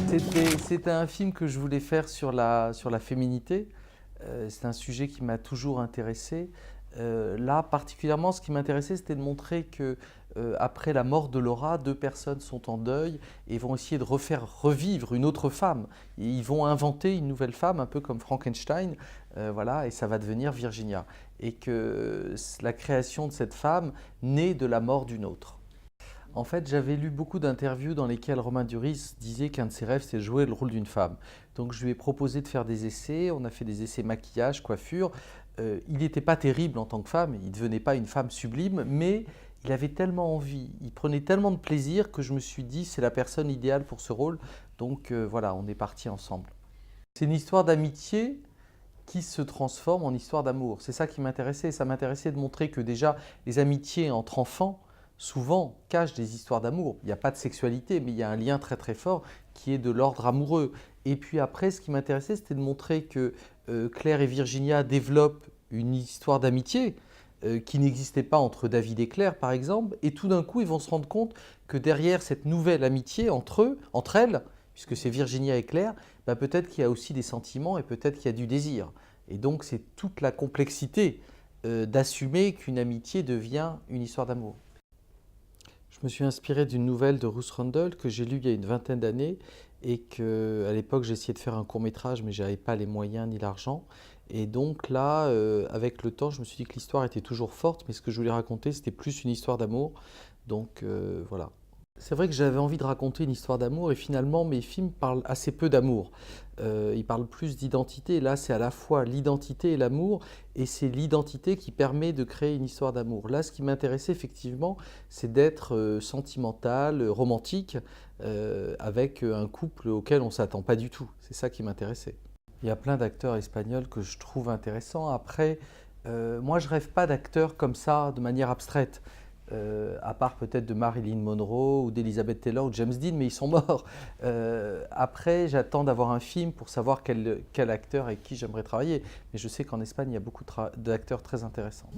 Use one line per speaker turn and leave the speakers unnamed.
C'était un film que je voulais faire sur la féminité. C'est un sujet qui m'a toujours intéressé. Là, particulièrement, ce qui m'intéressait, c'était de montrer que après la mort de Laura, deux personnes sont en deuil et vont essayer de refaire revivre une autre femme. Et ils vont inventer une nouvelle femme, un peu comme Frankenstein, voilà, et ça va devenir Virginia. Et que la création de cette femme naît de la mort d'une autre. En fait, j'avais lu beaucoup d'interviews dans lesquelles Romain Duris disait qu'un de ses rêves, c'était de jouer le rôle d'une femme. Donc je lui ai proposé de faire des essais, on a fait des essais maquillage, coiffure. Il n'était pas terrible en tant que femme, il ne devenait pas une femme sublime, mais il avait tellement envie, il prenait tellement de plaisir que je me suis dit c'est la personne idéale pour ce rôle. Donc voilà, on est partis ensemble. C'est une histoire d'amitié qui se transforme en histoire d'amour. C'est ça qui m'intéressait. Ça m'intéressait de montrer que déjà les amitiés entre enfants souvent cachent des histoires d'amour. Il n'y a pas de sexualité, mais il y a un lien très très fort qui est de l'ordre amoureux. Et puis après, ce qui m'intéressait, c'était de montrer que Claire et Virginia développent une histoire d'amitié qui n'existait pas entre David et Claire, par exemple. Et tout d'un coup, ils vont se rendre compte que derrière cette nouvelle amitié entre elles, puisque c'est Virginia et Claire, bah peut-être qu'il y a aussi des sentiments et peut-être qu'il y a du désir. Et donc, c'est toute la complexité d'assumer qu'une amitié devient une histoire d'amour. Je me suis inspiré d'une nouvelle de Ruth Rundle que j'ai lue il y a une vingtaine d'années et qu'à l'époque j'ai essayé de faire un court-métrage mais je n'avais pas les moyens ni l'argent. Et donc là, avec le temps, je me suis dit que l'histoire était toujours forte, mais ce que je voulais raconter, c'était plus une histoire d'amour. Donc voilà. C'est vrai que j'avais envie de raconter une histoire d'amour et finalement mes films parlent assez peu d'amour. Ils parlent plus d'identité. Là, c'est à la fois l'identité et l'amour et c'est l'identité qui permet de créer une histoire d'amour. Là, ce qui m'intéressait effectivement, c'est d'être sentimental, romantique, avec un couple auquel on ne s'attend pas du tout. C'est ça qui m'intéressait. Il y a plein d'acteurs espagnols que je trouve intéressants. Après, moi, je rêve pas d'acteurs comme ça, de manière abstraite. À part peut-être de Marilyn Monroe ou d'Elizabeth Taylor ou James Dean, mais ils sont morts. Après, j'attends d'avoir un film pour savoir quel acteur avec qui j'aimerais travailler. Mais je sais qu'en Espagne, il y a beaucoup d'acteurs très intéressants.